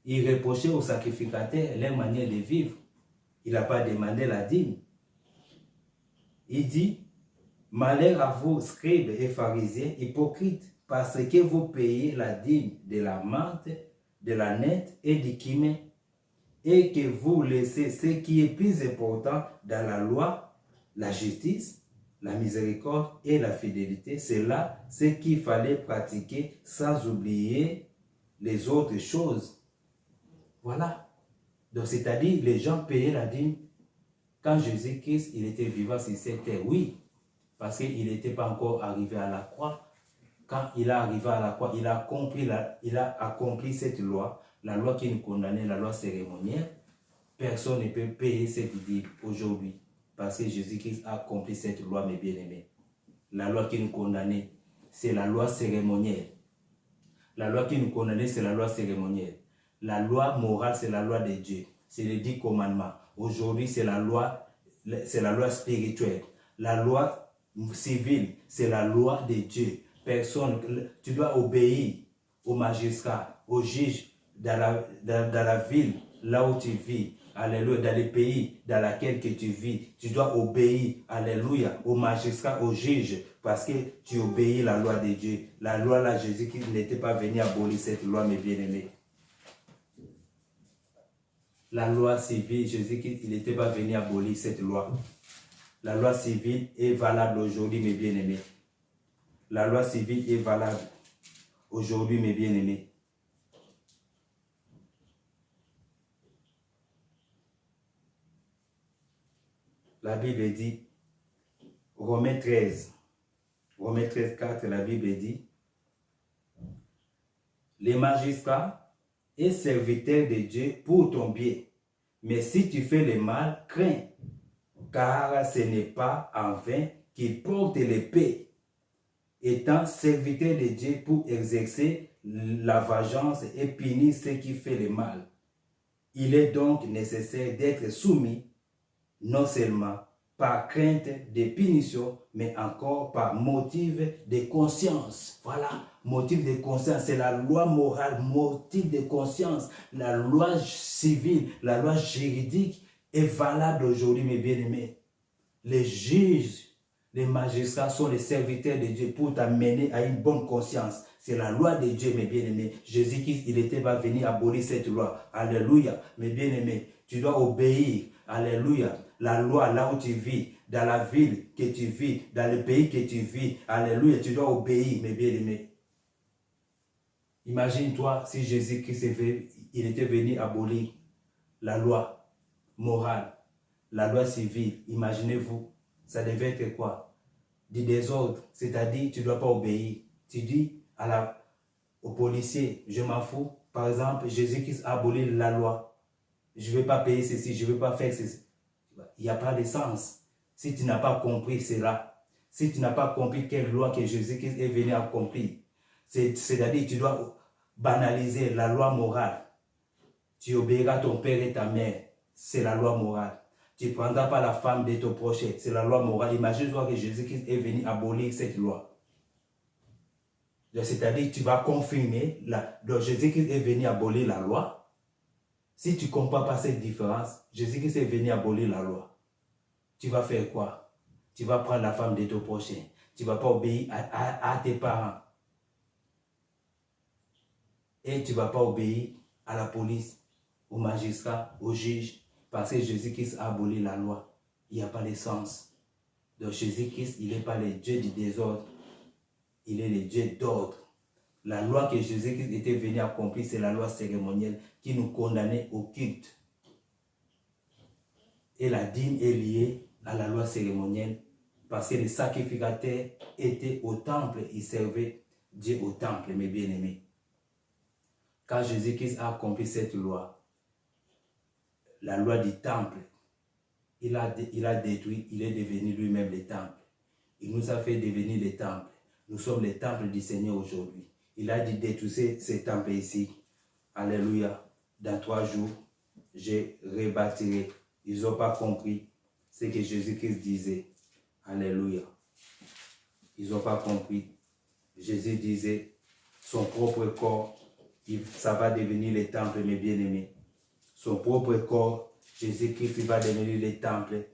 Il reprochait aux sacrificateurs leur manière de vivre. Il n'a pas demandé la dîme. Il dit, malheur à vous, scribes et pharisiens, hypocrites, parce que vous payez la dîme de la menthe, de la nette et du cumin, et que vous laissez ce qui est plus important dans la loi, la justice, la miséricorde et la fidélité. C'est là ce qu'il fallait pratiquer sans oublier les autres choses. Voilà. Donc, c'est-à-dire, les gens payaient la dîme quand Jésus-Christ, il était vivant sur cette terre. Oui, parce qu'il n'était pas encore arrivé à la croix. Quand il est arrivé à la croix, il a accompli cette loi, la loi qui nous condamnait, la loi cérémonielle. Personne ne peut payer cette dîme aujourd'hui, parce que Jésus-Christ a accompli cette loi, mes bien-aimés. La loi qui nous condamnait, c'est la loi cérémonielle. La loi qui nous condamnait, c'est la loi cérémonielle. La loi morale, c'est la loi de Dieu. C'est les 10 commandements. Aujourd'hui, c'est la loi spirituelle. La loi civile, c'est la loi de Dieu. Personne, tu dois obéir aux magistrats, aux juges dans la ville, là où tu vis. Alléluia, dans les pays dans lesquels que tu vis, tu dois obéir, alléluia, aux magistrats, aux juges, parce que tu obéis la loi de Dieu. La loi là, Jésus qui n'était pas venu abolir cette loi, mes bien-aimés. La loi civile, Jésus-Christ, il n'était pas venu abolir cette loi. La loi civile est valable aujourd'hui, mes bien-aimés. La loi civile est valable aujourd'hui, mes bien-aimés. La Bible dit, Romains 13, 4, la Bible dit, les magistrats et serviteurs de Dieu pour ton bien. Mais si tu fais le mal, crains, car ce n'est pas en vain qu'ils portent l'épée, étant serviteurs de Dieu pour exercer la vengeance et punir ceux qui font le mal. Il est donc nécessaire d'être soumis, non seulement par crainte de punition, mais encore par motif de conscience. Voilà, motif de conscience, c'est la loi morale, motif de conscience. La loi civile, la loi juridique est valable aujourd'hui, mes bien-aimés. Les juges, les magistrats sont les serviteurs de Dieu pour t'amener à une bonne conscience. C'est la loi de Dieu, mes bien-aimés. Jésus-Christ, il n'était pas venu abolir cette loi. Alléluia, mes bien-aimés. Tu dois obéir. Alléluia. La loi, là où tu vis, dans la ville que tu vis, dans le pays que tu vis. Alléluia, tu dois obéir, mes bien-aimés. Imagine-toi si Jésus-Christ il était venu abolir la loi morale, la loi civile. Imaginez-vous, ça devait être quoi? Du désordre, c'est-à-dire tu ne dois pas obéir. Tu dis au policier, je m'en fous. Par exemple, Jésus-Christ a aboli la loi. Je ne vais pas payer ceci, je ne vais pas faire ceci. Il n'y a pas de sens. Si tu n'as pas compris cela, si tu n'as pas compris quelle loi que Jésus-Christ est venu accomplir, c'est-à-dire tu dois banaliser la loi morale. Tu obéiras ton père et ta mère, c'est la loi morale. Tu ne prendras pas la femme de ton prochain, c'est la loi morale. Imagine-toi que Jésus-Christ est venu abolir cette loi. C'est-à-dire tu vas confirmer, donc Jésus-Christ est venu abolir la loi. Si tu ne comprends pas cette différence, Jésus-Christ est venu abolir la loi. Tu vas faire quoi? Tu vas prendre la femme de ton prochain. Tu ne vas pas obéir à tes parents. Et tu ne vas pas obéir à la police, aux magistrats, aux juges, parce que Jésus-Christ a aboli la loi. Il n'y a pas de sens. Donc Jésus-Christ, il n'est pas le Dieu du désordre. Il est le Dieu d'ordre. La loi que Jésus-Christ était venu accomplir, c'est la loi cérémonielle qui nous condamnait au culte. Et la dîme est liée à la loi cérémonielle parce que les sacrificateurs étaient au temple, ils servaient Dieu au temple, mes bien-aimés. Quand Jésus-Christ a accompli cette loi, la loi du temple, il a détruit, il est devenu lui-même le temple. Il nous a fait devenir le temple. Nous sommes le temple du Seigneur aujourd'hui. Il a dit détruire ce temple ici. Alléluia. Dans 3 jours, je rebâtirai. Ils n'ont pas compris ce que Jésus-Christ disait. Alléluia. Ils n'ont pas compris. Jésus disait, son propre corps, ça va devenir le temple, mes bien-aimés. Son propre corps, Jésus-Christ, il va devenir le temple.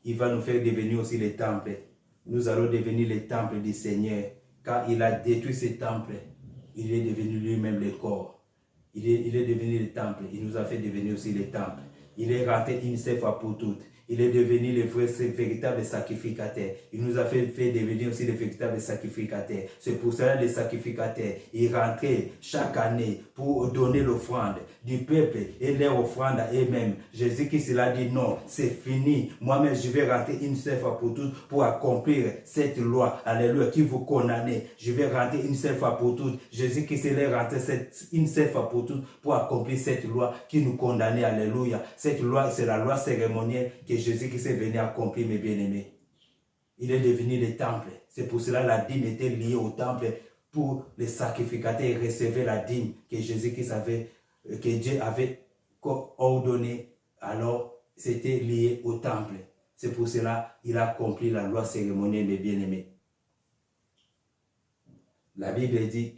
Il va nous faire devenir aussi le temple. Nous allons devenir le temple du Seigneur. Car il a détruit ce temple, il est devenu lui-même le corps. Il est devenu le temple. Il nous a fait devenir aussi le temple. Il est rentré une seule fois pour toutes. Il est devenu le véritable sacrificateur. Il nous a fait devenir aussi le véritable sacrificateur. C'est pour cela les sacrificateurs, ils rentraient chaque année pour donner l'offrande du peuple et leur offrande à eux-mêmes. Jésus-Christ il a dit non, c'est fini. Moi-même, je vais rentrer une seule fois pour toutes pour accomplir cette loi. Alléluia, qui vous condamnez. Je vais rentrer une seule fois pour toutes. Jésus-Christ il est rentré une seule fois pour toutes pour accomplir cette loi qui nous condamnait. Alléluia. Cette loi, c'est la loi cérémonielle que Jésus-Christ est venu accomplir, mes bien-aimés. Il est devenu le temple. C'est pour cela que la dîme était liée au temple pour les sacrificateurs recevoir la dîme que Jésus-Christ que Dieu avait ordonné. Alors, c'était lié au temple. C'est pour cela qu'il a accompli la loi cérémonielle, mes bien-aimés. La Bible dit,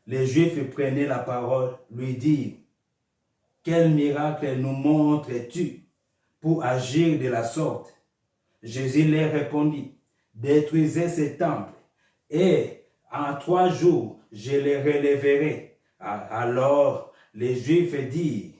les Juifs prenaient la parole, lui dirent, quel miracle nous montres-tu pour agir de la sorte? Jésus leur répondit, détruisez ce temple et en 3 jours je le relèverai. Alors les Juifs dirent,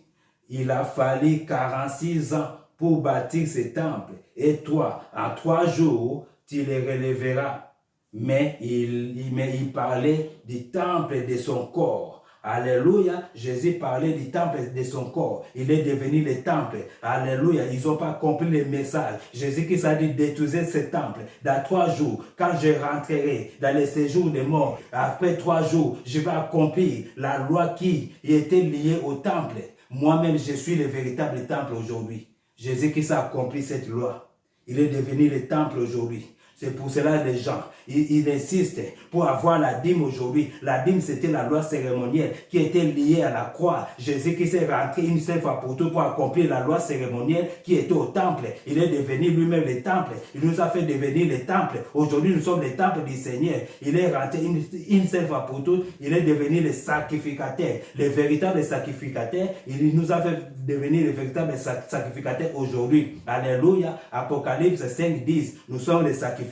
il a fallu 46 ans pour bâtir ce temple. Et toi, en 3 jours, tu le relèveras. Mais il parlait du temple de son corps. Alléluia, Jésus parlait du temple de son corps. Il est devenu le temple. Alléluia, ils n'ont pas compris le message. Jésus-Christ a dit détruisez ce temple. Dans 3 jours, quand je rentrerai dans le séjour des morts, après 3 jours, je vais accomplir la loi qui était liée au temple. Moi-même, je suis le véritable temple aujourd'hui. Jésus-Christ a accompli cette loi. Il est devenu le temple aujourd'hui. C'est pour cela que les gens, ils insistent pour avoir la dîme aujourd'hui. La dîme, c'était la loi cérémonielle qui était liée à la croix. Jésus-Christ est rentré une seule fois pour tout pour accomplir la loi cérémonielle qui était au temple. Il est devenu lui-même le temple. Il nous a fait devenir le temple. Aujourd'hui, nous sommes le temple du Seigneur. Il est rentré une seule fois pour toutes. Il est devenu le sacrificateur, le véritable sacrificateur. Il nous a fait devenir le véritable sacrificateur aujourd'hui. Alléluia. Apocalypse 5, 10. Nous sommes les sacrificateurs.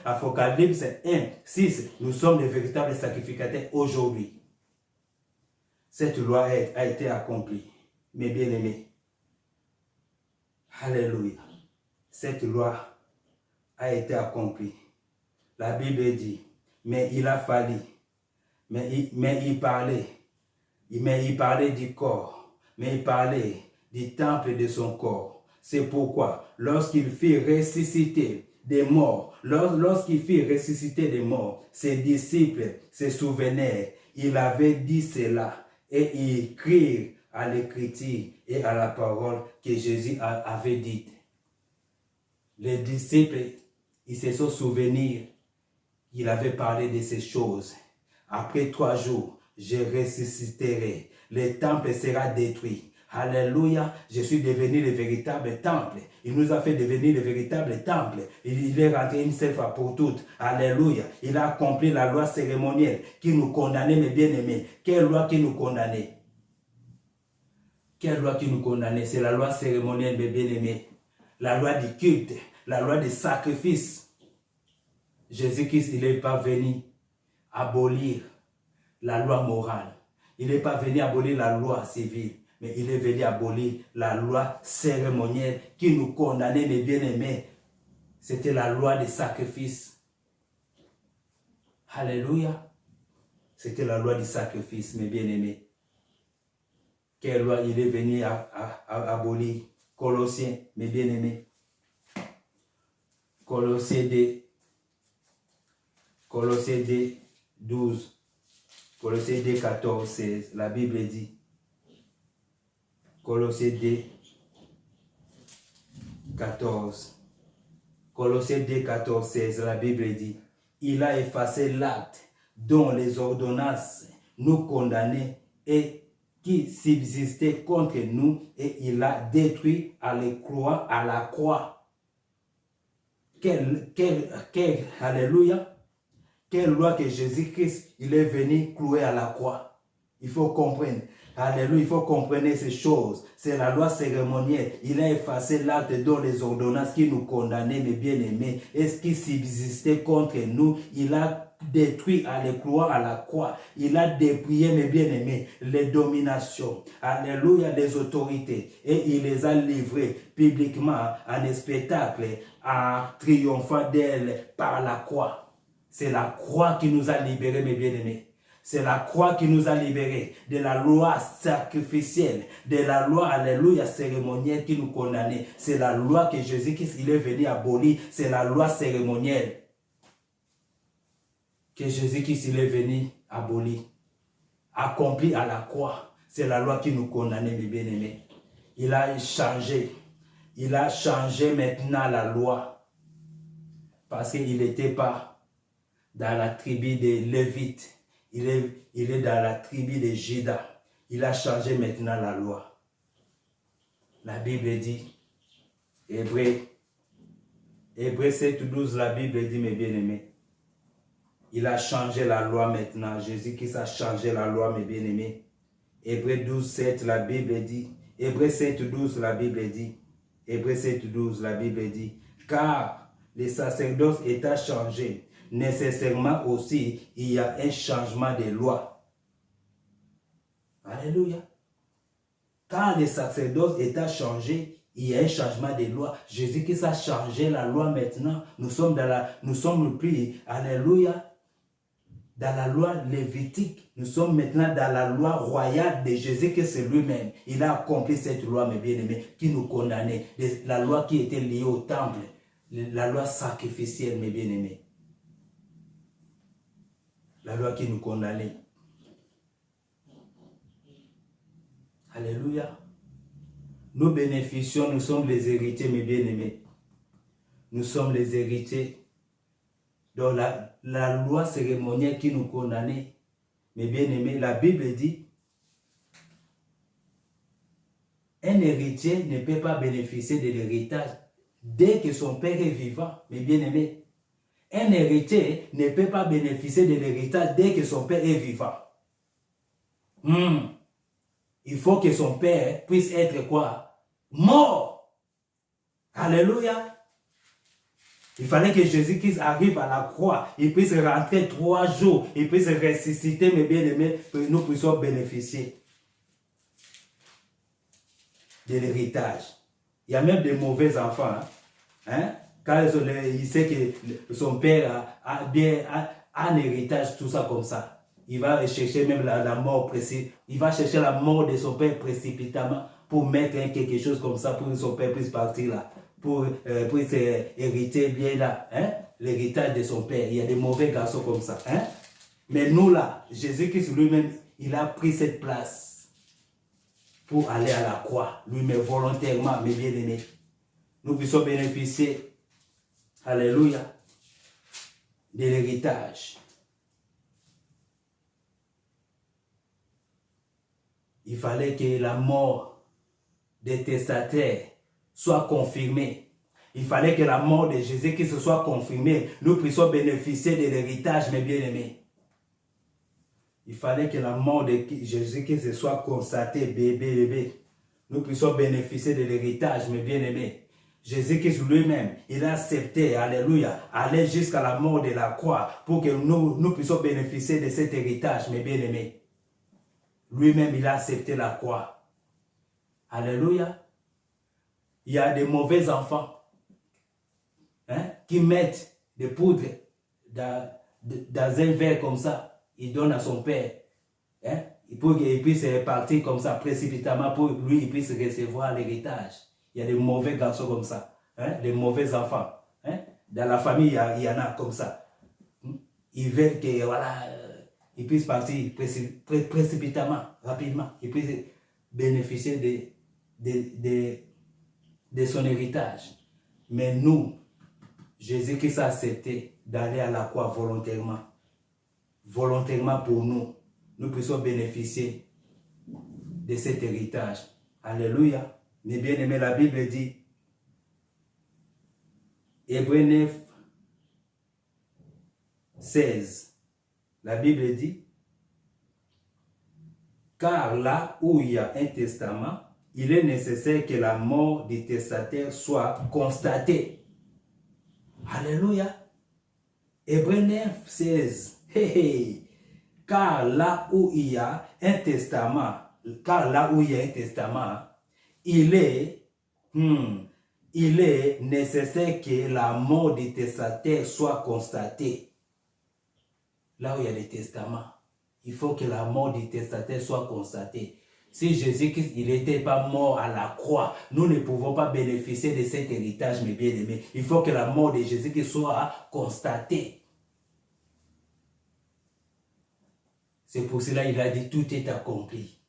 Apocalypse 1, 6, nous sommes les véritables sacrificateurs aujourd'hui. Cette loi a été accomplie, mes bien-aimés. Alléluia. Cette loi a été accomplie. La Bible dit, mais il a fallu, mais il parlait du corps, mais il parlait du temple de son corps. C'est pourquoi, lorsqu'il fut ressuscité des morts, lorsqu'il fit ressusciter des morts, ses disciples se souvenaient, il avait dit cela et ils crurent à l'écriture et à la parole que Jésus avait dite. Les disciples, ils se sont souvenus, il avait parlé de ces choses. Après 3 jours, je ressusciterai, le temple sera détruit. Alléluia, je suis devenu le véritable temple. Il nous a fait devenir le véritable temple. Il est rentré une seule fois pour toutes. Alléluia. Il a accompli la loi cérémonielle qui nous condamnait, mes bien-aimés. Quelle loi qui nous condamnait? Quelle loi qui nous condamnait? C'est la loi cérémonielle, mes bien-aimés. La loi du culte, la loi du sacrifice. Jésus-Christ, il n'est pas venu abolir la loi morale. Il n'est pas venu abolir la loi civile. Mais il est venu abolir la loi cérémonielle qui nous condamnait, mes bien-aimés. C'était la loi des sacrifices. Alléluia. C'était la loi du sacrifice, mes bien-aimés. Quelle loi il est venu abolir? Colossiens, mes bien-aimés. Colossiens 2, 12. Colossiens 2, 14, 16. La Bible dit. Colossiens 2, 14. Colossiens 2, 14, 16, la Bible dit, il a effacé l'acte dont les ordonnances nous condamnaient et qui subsistait contre nous et il a détruit à la croix. Alléluia. Quelle loi que Jésus-Christ, il est venu clouer à la croix. Il faut comprendre. Alléluia, il faut comprendre ces choses. C'est la loi cérémonielle. Il a effacé l'acte dont les ordonnances qui nous condamnaient, mes bien-aimés, et ce qui subsistait contre nous, il a détruit à la croix. Il a dépouillé, mes bien-aimés, les dominations. Alléluia, les autorités. Et il les a livrées publiquement en spectacle, en triomphant d'elles par la croix. C'est la croix qui nous a libérés, mes bien-aimés. C'est la croix qui nous a libérés de la loi sacrificielle, de la loi, alléluia, cérémonielle qui nous condamnait. C'est la loi que Jésus-Christ il est venu abolir. C'est la loi cérémonielle que Jésus-Christ il est venu abolir. Accompli à la croix. C'est la loi qui nous condamnait, mes bien-aimés. Il a changé. Il a changé maintenant la loi. Parce qu'il n'était pas dans la tribu des Lévites. Il est dans la tribu de Juda. Il a changé maintenant la loi. La Bible dit, Hébreux 7:12, la Bible dit, mes bien-aimés, il a changé la loi maintenant. Jésus-Christ a changé la loi, mes bien-aimés. Hébreux 12:7, la Bible dit, Hébreux 7:12, la Bible dit, Hébreux 7:12, la Bible dit, car les sacerdoces étaient changés. Nécessairement aussi, il y a un changement de loi. Alléluia. Quand le sacerdoce était changé, il y a un changement des lois. Jésus-Christ a changé la loi maintenant. Nous sommes plus, alléluia, dans la loi lévitique. Nous sommes maintenant dans la loi royale de Jésus-Christ lui-même. Il a accompli cette loi, mes bien-aimés, qui nous condamnait. La loi qui était liée au temple. La loi sacrificielle, mes bien-aimés. La loi qui nous condamnait. Alléluia. Nous bénéficions, nous sommes les héritiers, mes bien-aimés. Nous sommes les héritiers. Donc la loi cérémonielle qui nous condamnait, mes bien-aimés, la Bible dit, un héritier ne peut pas bénéficier de l'héritage dès que son père est vivant, mes bien-aimés. Un héritier ne peut pas bénéficier de l'héritage dès que son père est vivant. Il faut que son père puisse être quoi? Mort. Alléluia. Il fallait que Jésus-Christ arrive à la croix. Il puisse rentrer 3 jours. Il puisse ressusciter, mes bien-aimés, pour que nous puissions bénéficier de l'héritage. Il y a même des mauvais enfants. Quand il sait que son père a un héritage, tout ça comme ça. Il va chercher même la mort précise. Il va chercher la mort de son père précipitamment pour mettre quelque chose comme ça pour que son père puisse partir là. Pour hériter bien là. L'héritage de son père. Il y a des mauvais garçons comme ça. Mais nous là, Jésus-Christ lui-même, il a pris cette place pour aller à la croix. Lui-même volontairement, mes bien-aimés. Nous puissions bénéficier, alléluia, de l'héritage. Il fallait que la mort des testataires soit confirmée. Il fallait que la mort de Jésus-Christ soit confirmée. Nous puissions bénéficier de l'héritage, mes bien-aimés. Il fallait que la mort de Jésus-Christ soit constatée, bébé. Nous puissions bénéficier de l'héritage, mes bien-aimés. Jésus-Christ lui-même, il a accepté, alléluia, aller jusqu'à la mort de la croix pour que nous puissions bénéficier de cet héritage, mes bien-aimés. Lui-même, il a accepté la croix. Alléluia. Il y a des mauvais enfants qui mettent des poudres dans un verre comme ça. Ils donnent à son père. Pour qu'il puisse partir comme ça précipitamment pour lui, il puisse recevoir l'héritage. Il y a des mauvais garçons comme ça. Des mauvais enfants. Dans la famille, il y en a comme ça. Ils veulent que, voilà, ils puissent partir précipitamment, rapidement. Ils puissent bénéficier de son héritage. Mais nous, Jésus-Christ a accepté d'aller à la croix volontairement. Volontairement pour nous. Nous puissions bénéficier de cet héritage. Alléluia. Mais bien aimé, la Bible dit, Hébreux 9, 16. La Bible dit, car là où il y a un testament, il est nécessaire que la mort du testataire soit constatée. Alléluia. Hébreux 9, 16. Car là où il y a un testament, il est nécessaire que la mort du testataire soit constatée. Là où il y a des testaments, il faut que la mort du testataire soit constatée. Si Jésus-Christ n'était pas mort à la croix, nous ne pouvons pas bénéficier de cet héritage, mes bien-aimés. Il faut que la mort de Jésus-Christ soit constatée. C'est pour cela qu'il a dit, tout est accompli.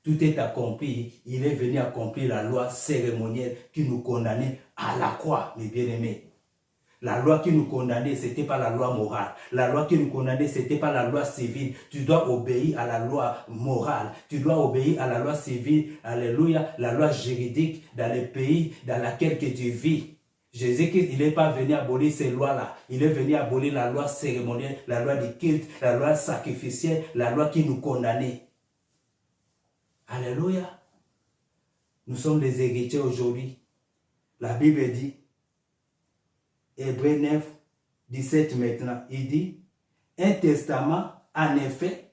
Tout est accompli. Il est venu accomplir la loi cérémonielle qui nous condamnait à la croix, mes bien-aimés. La loi qui nous condamnait, ce n'était pas la loi morale. La loi qui nous condamnait, ce n'était pas la loi civile. Tu dois obéir à la loi morale. Tu dois obéir à la loi civile. Alléluia. La loi juridique dans le pays dans lequel tu vis. Jésus-Christ, il n'est pas venu abolir ces lois-là. Il est venu abolir la loi cérémonielle, la loi du culte, la loi sacrificielle, la loi qui nous condamnait. Alléluia. Nous sommes les héritiers aujourd'hui. La Bible dit, Hébreux 9, 17 maintenant, il dit, un testament, en effet,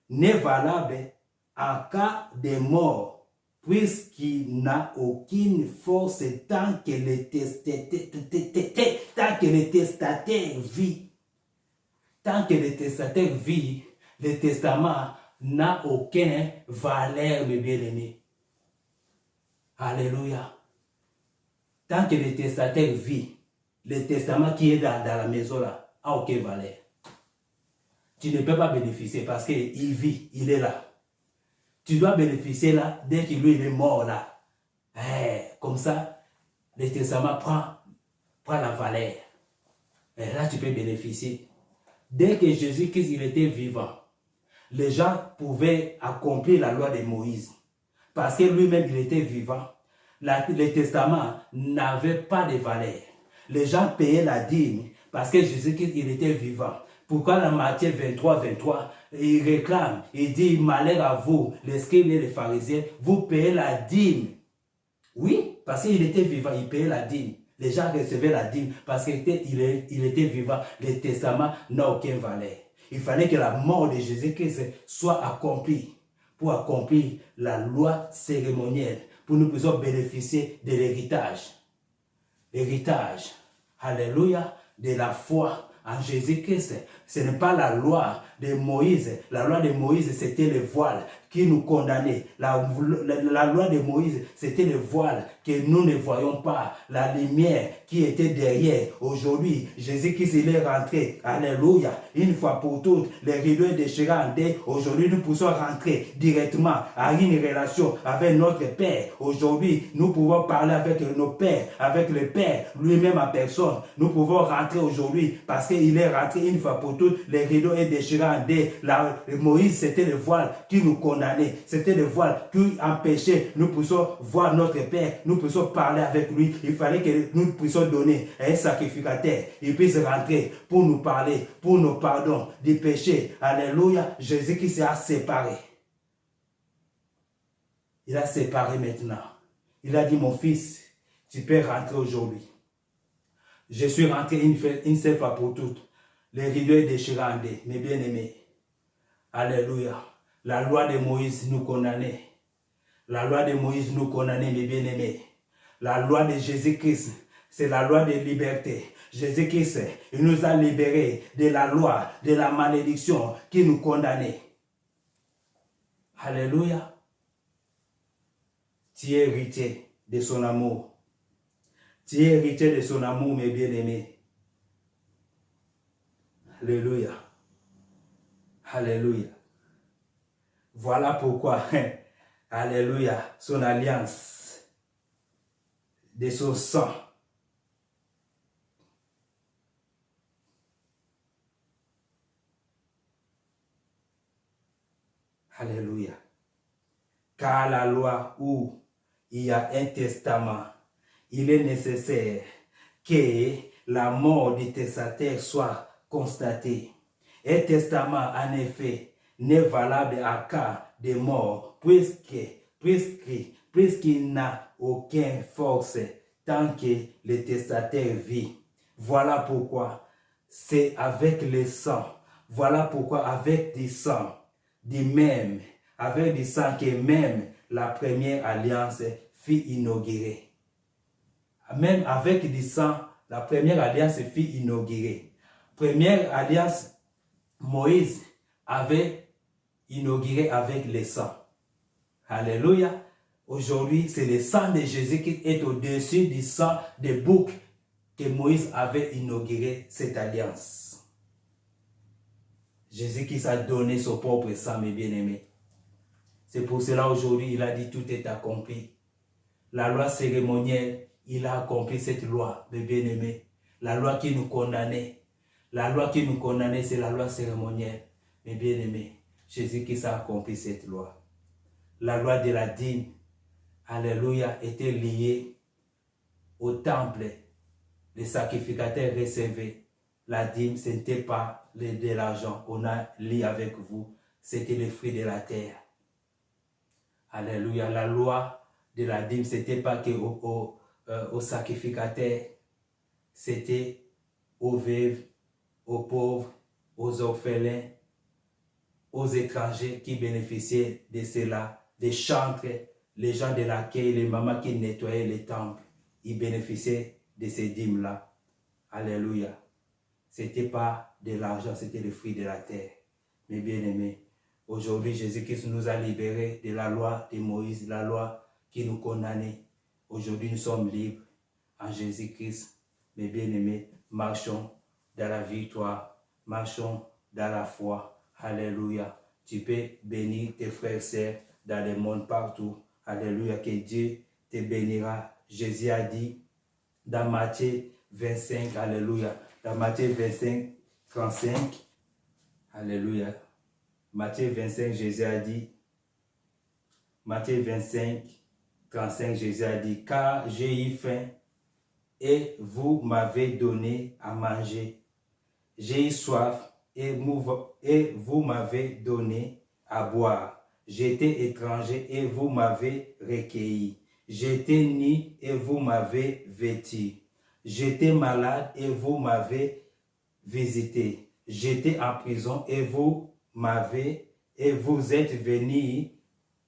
n'est valable en cas de mort puisqu'il n'a aucune force tant que le testataire vit. Tant que le testataire vit, le testament n'a aucune valeur, mes bien-aimés. Alléluia. Tant que le testataire vit, le testament qui est dans la maison là, n'a aucune valeur. Tu ne peux pas bénéficier parce qu'il vit, il est là. Tu dois bénéficier là, dès qu'il est mort là. Comme ça, le testament prend la valeur. Et là, tu peux bénéficier. Dès que Jésus-Christ il était vivant, les gens pouvaient accomplir la loi de Moïse. Parce que lui-même, il était vivant. Le testament n'avait pas de valeur. Les gens payaient la dîme parce que Jésus-Christ, il était vivant. Pourquoi dans Matthieu 23, il réclame, il dit, malheur à vous, les scribes et les pharisiens, vous payez la dîme. Oui, parce qu'il était vivant, il payait la dîme. Les gens recevaient la dîme parce qu'il était vivant. Le testament n'a aucune valeur. Il fallait que la mort de Jésus-Christ soit accomplie pour accomplir la loi cérémonielle, pour nous puissions bénéficier de l'héritage. L'héritage, alléluia, de la foi en Jésus-Christ. Ce n'est pas la loi de Moïse. La loi de Moïse, c'était le voile qui nous condamnait. La loi de Moïse, c'était le voile que nous ne voyons pas. La lumière qui était derrière. Aujourd'hui, Jésus-Christ, il est rentré. Alléluia. Une fois pour toutes, les rideaux est déchiré en deux. Aujourd'hui, nous pouvons rentrer directement à une relation avec notre Père. Aujourd'hui, nous pouvons parler avec nos pères, avec le Père, lui-même en personne. Nous pouvons rentrer aujourd'hui parce qu'il est rentré une fois pour toutes. Les rideaux est déchiré en deux. Moïse, c'était le voile qui nous condamnait. C'était le voile qui empêchait. Nous puissions voir notre Père. Nous puissions parler avec lui. Il fallait que nous puissions donner un sacrificateur. Il puisse rentrer pour nous parler, pour nos pardons des péchés. Alléluia. Jésus qui s'est séparé. Il a séparé maintenant. Il a dit, mon fils, tu peux rentrer aujourd'hui. Je suis rentré une seule fois pour toutes. Les rideaux est déchiré en deux, mes bien-aimés. Alléluia. La loi de Moïse nous condamnait. La loi de Moïse nous condamnait, mes bien-aimés. La loi de Jésus-Christ, c'est la loi de liberté. Jésus-Christ, il nous a libérés de la loi, de la malédiction qui nous condamnait. Alléluia. Tu es héritier de son amour. Tu es héritier de son amour, mes bien-aimés. Alléluia. Alléluia. Voilà pourquoi, alléluia, son alliance, de son sang. Alléluia. Car la loi où il y a un testament, il est nécessaire que la mort du testataire soit constatée. Un testament, en effet, n'est valable à cas de mort, puisqu'il n'a aucune force tant que le testataire vit. Voilà pourquoi c'est avec le sang. Voilà pourquoi avec du sang, avec du sang que même la première alliance fut inaugurée. Même avec du sang, la première alliance fut inaugurée. Première alliance, Moïse avait inauguré avec le sang. Alléluia. Aujourd'hui, c'est le sang de Jésus qui est au-dessus du sang des boucs que Moïse avait inauguré cette alliance. Jésus qui a donné son propre sang, mes bien-aimés. C'est pour cela aujourd'hui, il a dit tout est accompli. La loi cérémonielle, il a accompli cette loi, mes bien-aimés. La loi qui nous condamnait. La loi qui nous condamnait, c'est la loi cérémonielle. Mes bien-aimés, Jésus qui a accompli cette loi. La loi de la dîme, alléluia, était liée au temple. Les sacrificateurs recevaient la dîme, ce n'était pas de l'argent. On a lié avec vous, c'était les fruits de la terre. Alléluia, la loi de la dîme, ce n'était pas que aux sacrificateurs, c'était aux veuves, aux pauvres, aux orphelins, aux étrangers qui bénéficiaient de cela, des chantres les gens de l'accueil, les mamans qui nettoyaient les temples, ils bénéficiaient de ces dîmes-là. Alléluia. Ce n'était pas de l'argent, c'était le fruit de la terre. Mes bien-aimés, aujourd'hui, Jésus-Christ nous a libérés de la loi de Moïse, la loi qui nous condamnait. Aujourd'hui, nous sommes libres en Jésus-Christ. Mes bien-aimés, marchons dans la victoire, marchons dans la foi. Alléluia. Tu peux bénir tes frères et sœurs dans le monde partout. Alléluia, que Dieu te bénira. Jésus a dit dans Matthieu 25, alléluia, dans Matthieu 25, 35, alléluia. Matthieu 25, Jésus a dit, Matthieu 25, 35, Jésus a dit, car j'ai eu faim et vous m'avez donné à manger. J'ai eu soif et vous m'avez donné à boire. J'étais étranger et vous m'avez recueilli. J'étais nu et vous m'avez vêtu. J'étais malade et vous m'avez visité. J'étais en prison et vous êtes venus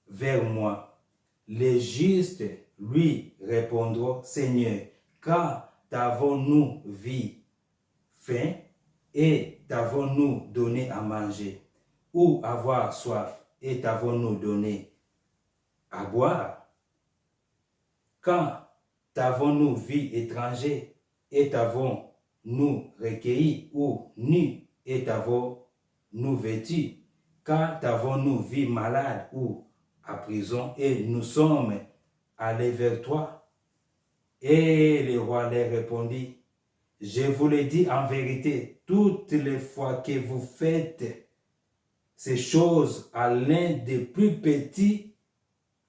vers moi. Les justes lui répondront, Seigneur, quand t'avons-nous vu faim et t'avons-nous donné à manger, ou avoir soif et t'avons-nous donné à boire? Quand t'avons-nous vu étranger et t'avons-nous recueilli, ou nu et t'avons-nous vêtu? Quand t'avons-nous vu malade ou à prison et nous sommes allés vers toi? Et le roi leur répondit, je vous le dis en vérité, toutes les fois que vous faites ces choses à l'un des plus petits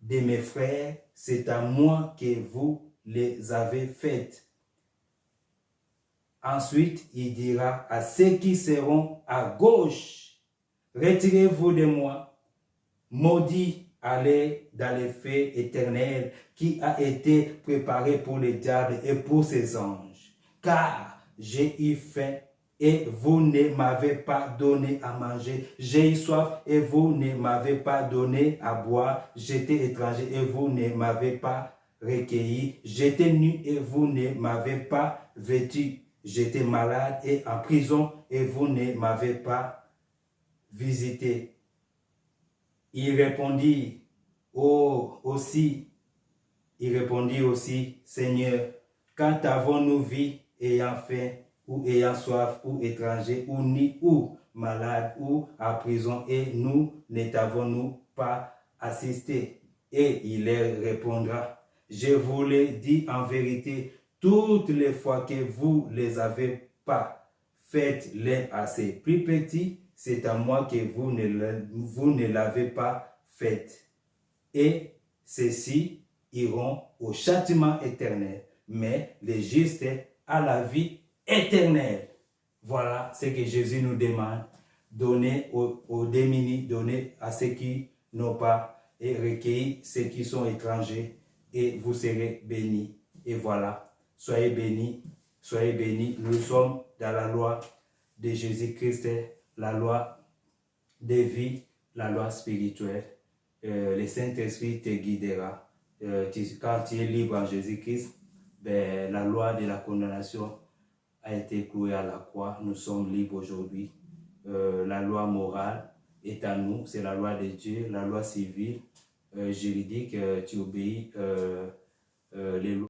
de mes frères, c'est à moi que vous les avez faites. Ensuite, il dira à ceux qui seront à gauche, retirez-vous de moi, maudits, allez dans le feu éternel qui a été préparé pour le diable et pour ses anges. Car j'ai eu faim et vous ne m'avez pas donné à manger. J'ai eu soif et vous ne m'avez pas donné à boire. J'étais étranger et vous ne m'avez pas recueilli. J'étais nu et vous ne m'avez pas vêtu. J'étais malade et en prison et vous ne m'avez pas visité. Il répondit aussi, Seigneur, quand avons-nous vu ayant faim, ou ayant soif, ou étranger, ou nu, ou malade, ou à prison, et nous ne t'avons-nous pas assisté? Et il leur répondra, je vous le dis en vérité, toutes les fois que vous ne les avez pas faites l'un à ses plus petits, c'est à moi que vous ne l'avez pas faite. Et ceux-ci iront au châtiment éternel, mais les justes à la vie éternelle. Voilà ce que Jésus nous demande. Donnez aux démunis, donnez à ceux qui n'ont pas, et recueillez ceux qui sont étrangers, et vous serez bénis. Et voilà, soyez bénis, nous sommes dans la loi de Jésus-Christ, la loi de vie, la loi spirituelle. Le Saint-Esprit te guidera. Quand tu es libre en Jésus-Christ, la loi de la condamnation a été clouée à la croix. Nous sommes libres aujourd'hui. La loi morale est à nous. C'est la loi de Dieu, la loi civile, juridique. Tu obéis les lois.